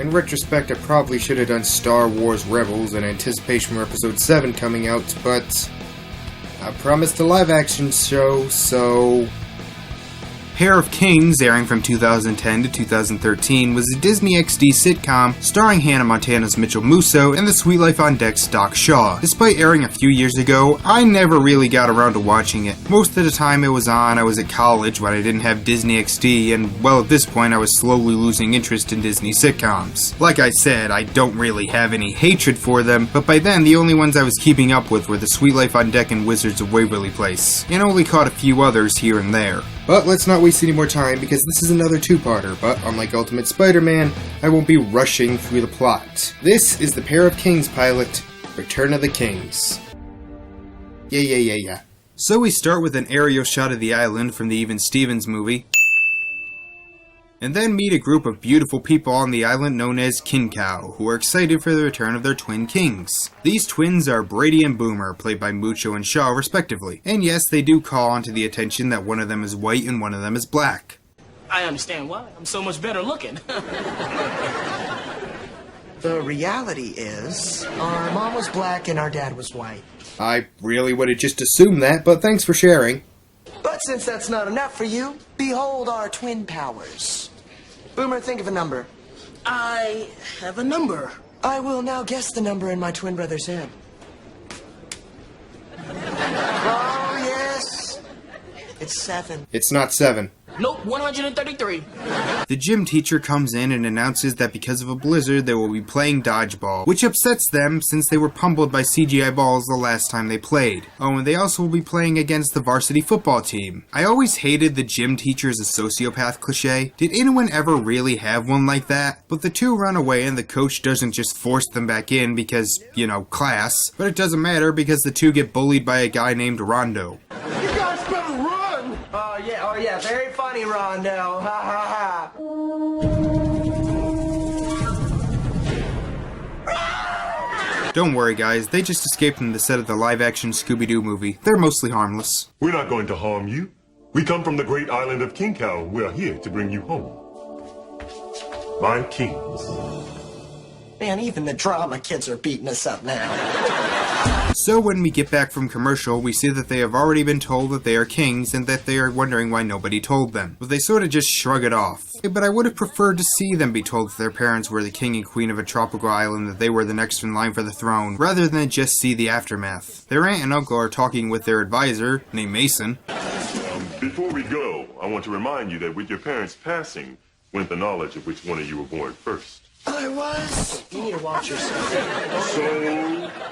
In retrospect, I probably should have done Star Wars Rebels in anticipation for Episode 7 coming out, but I promised a live-action show, so... Pair of Kings, airing from 2010 to 2013, was a Disney XD sitcom starring Hannah Montana's Mitchell Musso and The Sweet Life on Deck's Doc Shaw. Despite airing a few years ago, I never really got around to watching it. Most of the time it was on, I was at college when I didn't have Disney XD, and well, at this point I was slowly losing interest in Disney sitcoms. Like I said, I don't really have any hatred for them, but by then the only ones I was keeping up with were The Sweet Life on Deck and Wizards of Waverly Place, and only caught a few others here and there. But let's not waste any more time, because this is another two-parter, but unlike Ultimate Spider-Man, I won't be rushing through the plot. This is the Pair of Kings pilot, Return of the Kings. Yeah. So we start with an aerial shot of the island from the Even Stevens movie, and then meet a group of beautiful people on the island known as King Cow, who are excited for the return of their twin kings. These twins are Brady and Boomer, played by Mucho and Shaw respectively, and yes, they do call onto the attention that one of them is white and one of them is black. I understand why. I'm so much better looking. The reality is, our mom was black and our dad was white. I really would have just assumed that, but thanks for sharing. But since that's not enough for you, behold our twin powers. Boomer, think of a number. I have a number. I will now guess the number in my twin brother's head. Oh, yes. It's 7. It's not 7. Nope, 133. The gym teacher comes in and announces that because of a blizzard they will be playing dodgeball, which upsets them since they were pummeled by CGI balls the last time they played. Oh, and they also will be playing against the varsity football team. I always hated the gym teacher as a sociopath cliche. Did anyone ever really have one like that? But the two run away and the coach doesn't just force them back in because, you know, class. But it doesn't matter because the two get bullied by a guy named Rondo. You guys better run! Oh yeah, very funny, Rondo. Ha ha ha. Don't worry guys, they just escaped from the set of the live-action Scooby-Doo movie. They're mostly harmless. We're not going to harm you. We come from the great island of King Cow. We are here to bring you home. My kings. Man, even the drama kids are beating us up now. So when we get back from commercial, we see that they have already been told that they are kings and that they are wondering why nobody told them. But they sort of just shrug it off. But I would have preferred to see them be told that their parents were the king and queen of a tropical island, that they were the next in line for the throne, rather than just see the aftermath. Their aunt and uncle are talking with their advisor, named Mason. Before we go, I want to remind you that with your parents passing went the knowledge of which one of you were born first. I was. You need to watch yourself. So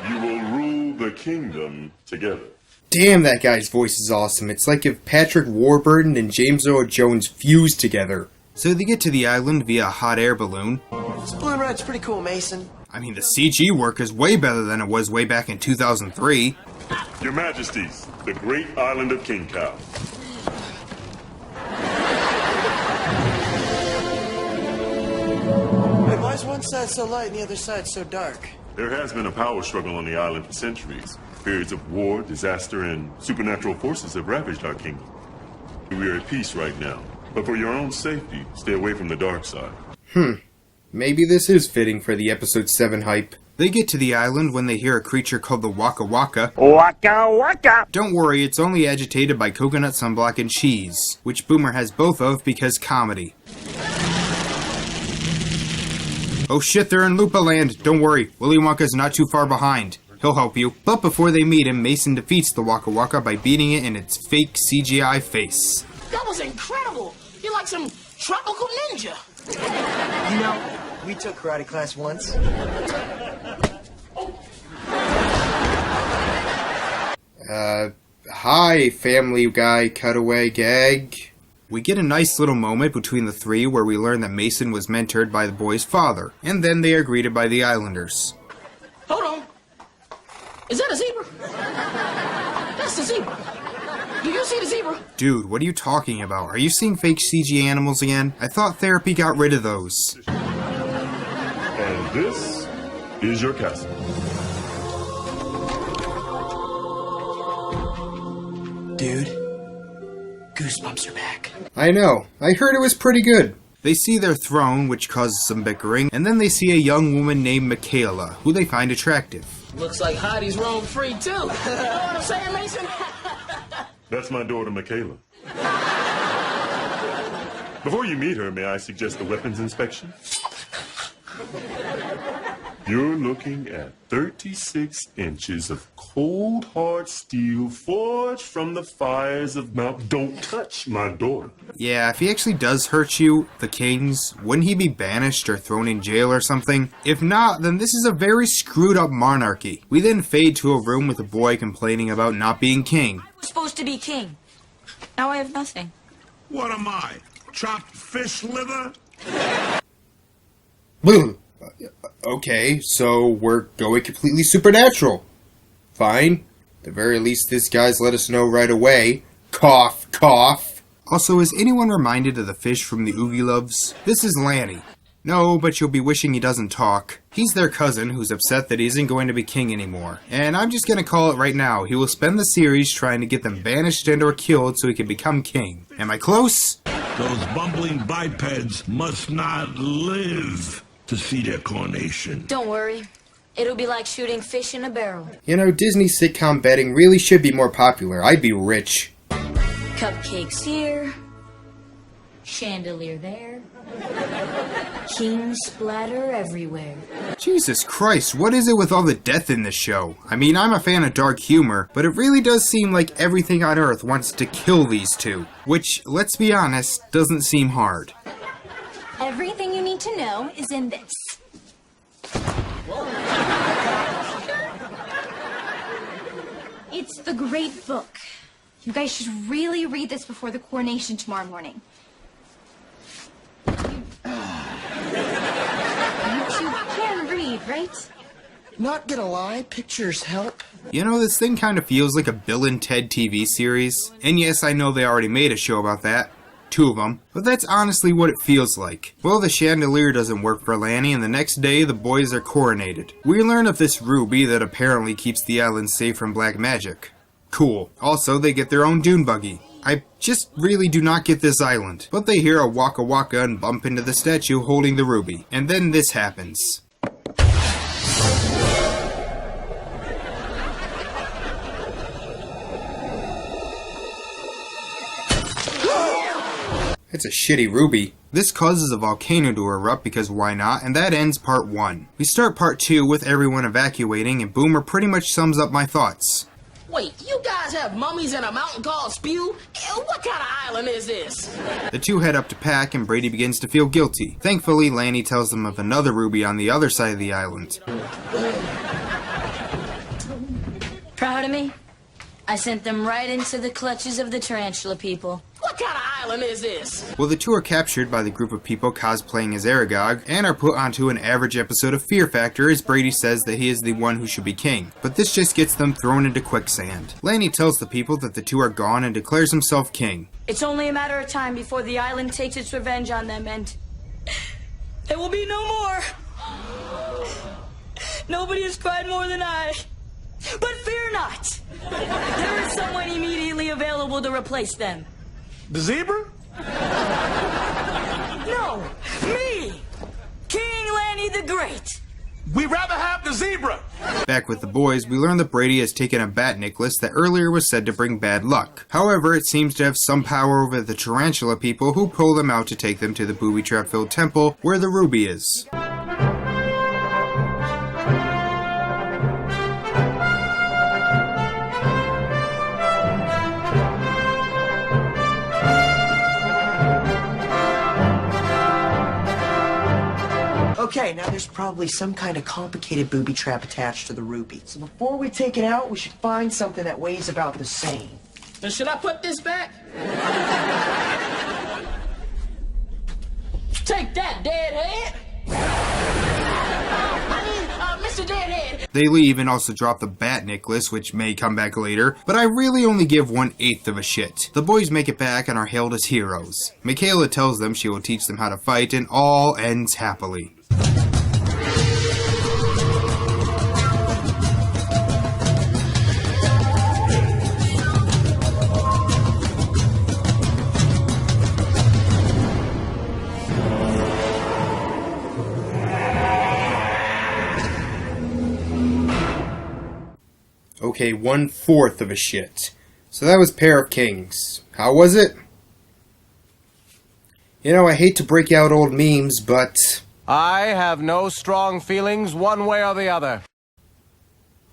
you will rule the kingdom together. Damn, that guy's voice is awesome. It's like if Patrick Warburton and James Earl Jones fused together. So they get to the island via a hot air balloon. This blue and red's pretty cool, Mason. I mean, the CG work is way better than it was way back in 2003. Your Majesties, the great island of King Cow. Wait, why is one side so light and the other side so dark? There has been a power struggle on the island for centuries. Periods of war, disaster, and supernatural forces have ravaged our kingdom. We are at peace right now. But for your own safety, stay away from the dark side. Maybe this is fitting for the episode 7 hype. They get to the island when they hear a creature called the Waka Waka. Waka Waka! Don't worry, it's only agitated by coconut sunblock and cheese, which Boomer has both of because comedy. Oh shit, they're in Lupa Land. Don't worry, Willy Wonka's not too far behind. He'll help you. But before they meet him, Mason defeats the Waka Waka by beating it in its fake CGI face. That was incredible. You're like some tropical ninja. You know, we took karate class once. Hi, Family Guy cutaway gag. We get a nice little moment between the three where we learn that Mason was mentored by the boy's father, and then they are greeted by the Islanders. Hold on. Is that a zebra? That's the zebra. Do you see the zebra? Dude, what are you talking about? Are you seeing fake CG animals again? I thought therapy got rid of those. And this is your castle. Dude, goosebumps are back. I know. I heard it was pretty good. They see their throne, which causes some bickering, and then they see a young woman named Michaela, who they find attractive. Looks like hotties roam free, too. You know what I'm saying, Mason? That's my daughter, Michaela. Before you meet her, may I suggest a weapons inspection? You're looking at 36 inches of cold, hard steel forged from the fires of Mount. Don't touch my daughter. Yeah, if he actually does hurt you, the kings, wouldn't he be banished or thrown in jail or something? If not, then this is a very screwed up monarchy. We then fade to a room with a boy complaining about not being king. I'm supposed to be king. Now I have nothing. What am I? Chopped fish liver? Boom. Okay, so we're going completely supernatural. Fine. At the very least, this guy's let us know right away. Cough, cough. Also, is anyone reminded of the fish from the Oogie Loves? This is Lanny. No, but you'll be wishing he doesn't talk. He's their cousin who's upset that he isn't going to be king anymore. And I'm just gonna call it right now. He will spend the series trying to get them banished and or killed so he can become king. Am I close? Those bumbling bipeds must not live to see their coronation. Don't worry. It'll be like shooting fish in a barrel. You know, Disney sitcom betting really should be more popular. I'd be rich. Cupcakes here. Chandelier there. King splatter everywhere. Jesus Christ, what is it with all the death in this show? I mean, I'm a fan of dark humor, but it really does seem like everything on Earth wants to kill these two. Which, let's be honest, doesn't seem hard. Everything you need to know is in this. It's the great book. You guys should really read this before the coronation tomorrow morning. You two can read, right? Not gonna lie, pictures help. You know, this thing kind of feels like a Bill and Ted TV series. And yes, I know they already made a show about that. 2 of them, but that's honestly what it feels like. Well, the chandelier doesn't work for Lanny, and the next day the boys are coronated. We learn of this ruby that apparently keeps the island safe from black magic. Cool. Also, they get their own dune buggy. I just really do not get this island. But they hear a waka waka and bump into the statue holding the ruby. And then this happens. It's a shitty ruby. This causes a volcano to erupt because why not, and that ends part 1. We start part 2 with everyone evacuating, and Boomer pretty much sums up my thoughts. Wait, you guys have mummies in a mountain called Spew? What kind of island is this? The two head up to pack, and Brady begins to feel guilty. Thankfully, Lanny tells them of another ruby on the other side of the island. Proud of me? I sent them right into the clutches of the tarantula people. What kind of island is this? Well, the two are captured by the group of people cosplaying as Aragog, and are put onto an average episode of Fear Factor as Brady says that he is the one who should be king. But this just gets them thrown into quicksand. Lanny tells the people that the two are gone and declares himself king. It's only a matter of time before the island takes its revenge on them, and there will be no more. Nobody has cried more than I. But fear not. There is someone immediately available to replace them. The zebra? No, me! King Lanny the Great! We'd rather have the zebra! Back with the boys, we learn that Brady has taken a bat necklace that earlier was said to bring bad luck. However, it seems to have some power over the tarantula people who pull them out to take them to the booby trap-filled temple where the ruby is. Okay, now there's probably some kind of complicated booby trap attached to the ruby. So before we take it out, we should find something that weighs about the same. Then should I put this back? Take that, deadhead! Mr. Deadhead! They leave and also drop the bat necklace, which may come back later, but I really only give 1/8 of a shit. The boys make it back and are hailed as heroes. Michaela tells them she will teach them how to fight, and all ends happily. okay, 1/4 of a shit. So that was Pair of Kings. How was it? You know, I hate to break out old memes, but I have no strong feelings one way or the other.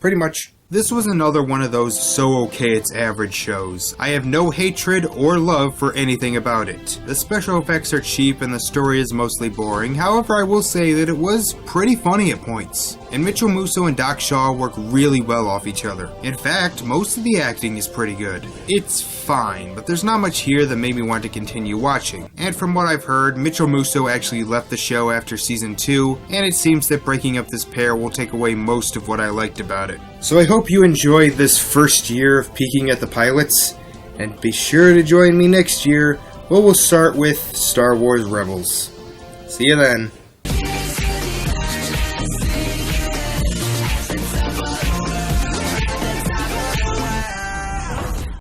pretty much, this was another one of those so okay it's average shows. I have no hatred or love for anything about it. The special effects are cheap and the story is mostly boring, however I will say that it was pretty funny at points. And Mitchell Musso and Doc Shaw work really well off each other. In fact, most of the acting is pretty good. It's fine, but there's not much here that made me want to continue watching. And from what I've heard, Mitchell Musso actually left the show after season 2, and it seems that breaking up this pair will take away most of what I liked about it. So I hope you enjoyed this first year of peeking at the pilots, and be sure to join me next year where we'll start with Star Wars Rebels. See you then.